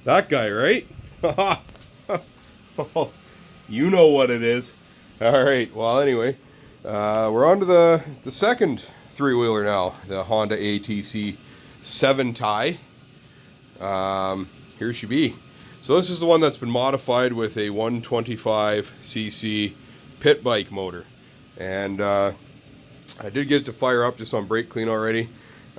That guy, right? You know what it is. All right. Well, anyway, we're on to the second three-wheeler now, the Honda ATC70. Here she be. So this is the one that's been modified with a 125cc pit bike motor. And I did get it to fire up just on brake clean already.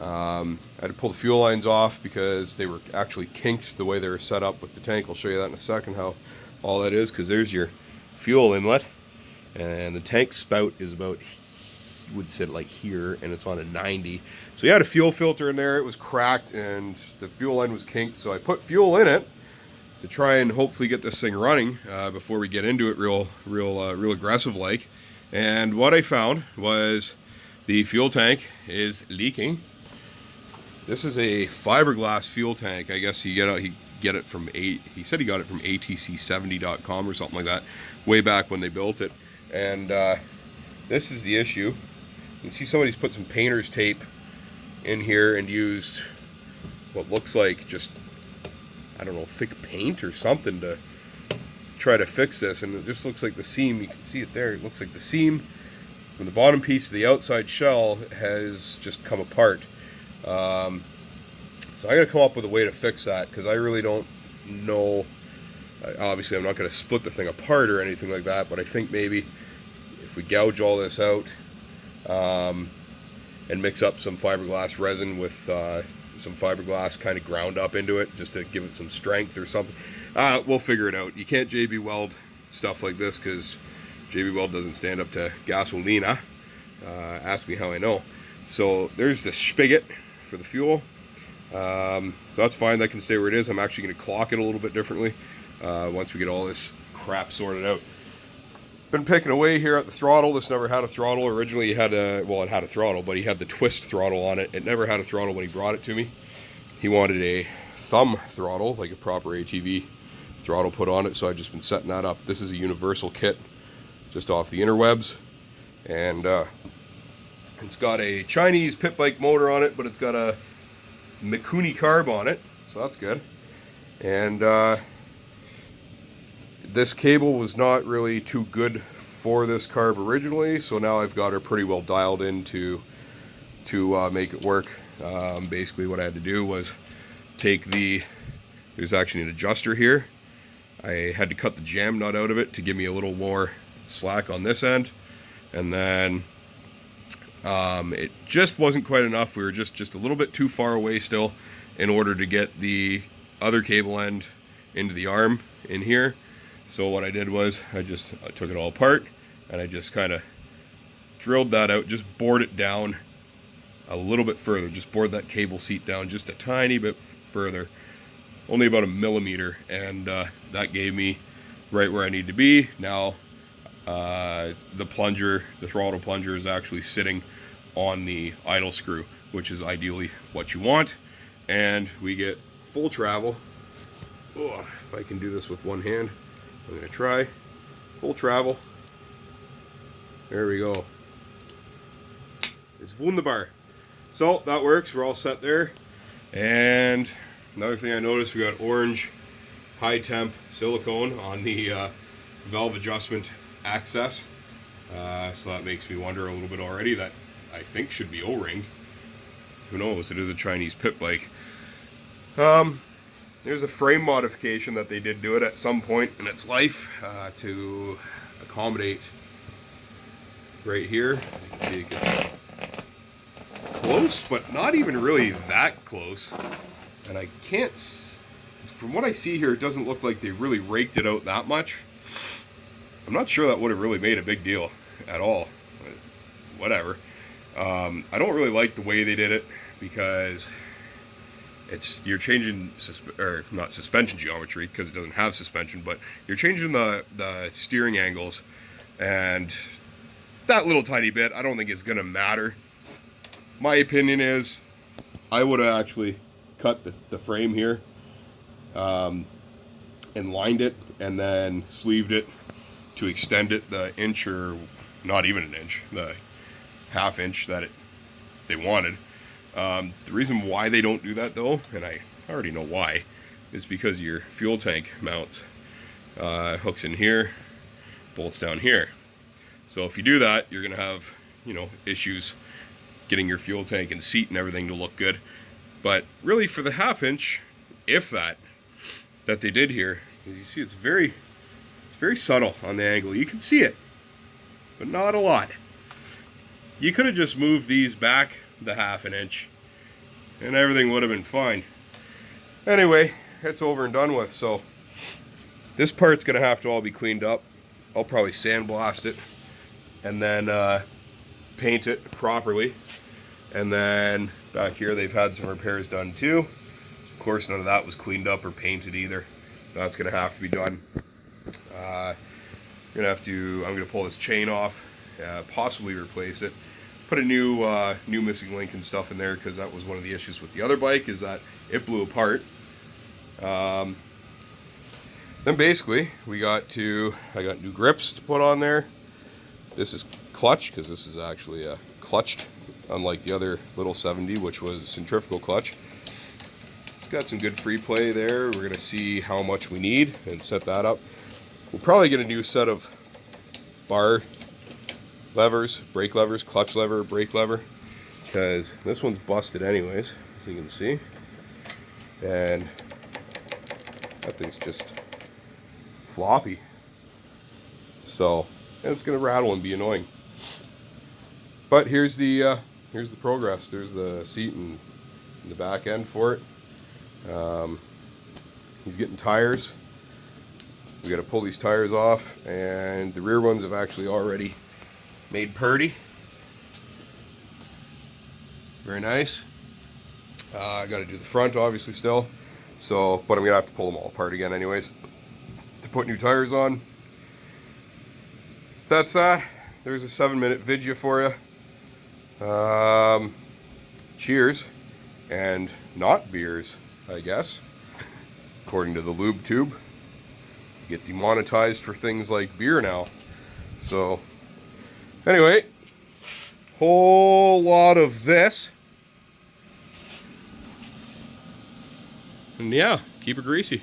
I had to pull the fuel lines off because they were actually kinked the way they were set up with the tank. I'll show you that in a second, how all that is, because there's your fuel inlet. And the tank spout is about, you would sit like here, and it's on a 90. So you had a fuel filter in there. It was cracked, and the fuel line was kinked. So I put fuel in it to try and hopefully get this thing running before we get into it real aggressive like. And what I found was the fuel tank is leaking. This is a fiberglass fuel tank. I guess he get it from he said he got it from ATC70.com or something like that, way back when they built it. And this is the issue. You can see somebody's put some painter's tape in here and used what looks like just, I don't know, thick paint or something to try to fix this. And it just looks like the seam, you can see it there, it looks like the seam from the bottom piece of the outside shell has just come apart. So I'm going to come up with a way to fix that, because I really don't know. Obviously I'm not going to split the thing apart or anything like that, but I think maybe if we gouge all this out and mix up some fiberglass resin with some fiberglass kind of ground up into it just to give it some strength or something, we'll figure it out. You can't JB Weld stuff like this because JB Weld doesn't stand up to gasolina. Ask me how I know. So there's the spigot for the fuel. So that's fine, that can stay where it is. I'm actually going to clock it a little bit differently once we get all this crap sorted out. Been picking away here at the throttle. This never had a throttle. Originally it had a throttle, but he had the twist throttle on it. It never had a throttle when he brought it to me. He wanted a thumb throttle, like a proper ATV throttle put on it, so I've just been setting that up. This is a universal kit just off the interwebs, and it's got a Chinese pit bike motor on it, but it's got a Mikuni carb on it, so that's good. And this cable was not really too good for this carb originally, so now I've got her pretty well dialed in to make it work. Basically what I had to do was take there's actually an adjuster here. I had to cut the jam nut out of it to give me a little more slack on this end, and then it just wasn't quite enough. We were just a little bit too far away still in order to get the other cable end into the arm in here. So what I did was I took it all apart and I just kind of drilled that out, just bored it down a little bit further, just bored that cable seat down just a tiny bit further, only about 1 millimeter, and that gave me right where I need to be. Now the throttle plunger is actually sitting on the idle screw, which is ideally what you want, and we get full travel. Oh, if I can do this with one hand, I'm going to try. Full travel. There we go. It's wunderbar. So that works. We're all set there. And another thing I noticed, we got orange high temp silicone on the valve adjustment access. So that makes me wonder a little bit already. That I think should be O-ringed. Who knows? It is a Chinese pit bike. There's a frame modification that they did do it at some point in its life to accommodate right here. As you can see, it gets close, but not even really that close. And I can't, from what I see here, it doesn't look like they really raked it out that much. I'm not sure that would have really made a big deal at all. Whatever. I don't really like the way they did it, because you're changing not suspension geometry, because it doesn't have suspension, but you're changing the steering angles, and that little tiny bit I don't think is gonna matter. My opinion is I would have actually cut the frame here and lined it and then sleeved it to extend it the inch, or not even an inch, the half inch that they wanted. The reason why they don't do that though, and I already know why, is because of your fuel tank mounts. Hooks in here, bolts down here. So if you do that, you're gonna have, you know, issues getting your fuel tank and seat and everything to look good. But really, for the 1/2 inch, if that they did here, as you see, it's very subtle on the angle. You can see it, but not a lot. You could have just moved these back the 1/2 inch and everything would have been fine. Anyway, it's over and done with. So this part's gonna have to all be cleaned up. I'll probably sandblast it and then paint it properly. And then back here they've had some repairs done too. Of course, none of that was cleaned up or painted either. That's gonna have to be done. I'm gonna pull this chain off, possibly replace it, put a new missing link and stuff in there, because that was one of the issues with the other bike, is that it blew apart. Then basically I got new grips to put on there. This is clutch, because this is actually clutched, unlike the other little 70, which was centrifugal clutch. It's got some good free play there. We're gonna see how much we need and set that up. We'll probably get a new set of bar levers, brake levers, clutch lever, brake lever, because this one's busted anyways, as you can see. And that thing's just floppy. So, and it's gonna rattle and be annoying. But here's the progress. There's the seat and the back end for it. He's getting tires. We got to pull these tires off, and the rear ones have actually already made purdy. Very nice. I got to do the front obviously still, so, but I'm gonna have to pull them all apart again anyways to put new tires on. That's there's a 7-minute video for you. Cheers, and not beers, I guess, according to the lube tube. You get demonetized for things like beer now. So anyway, whole lot of this, and yeah, keep it greasy.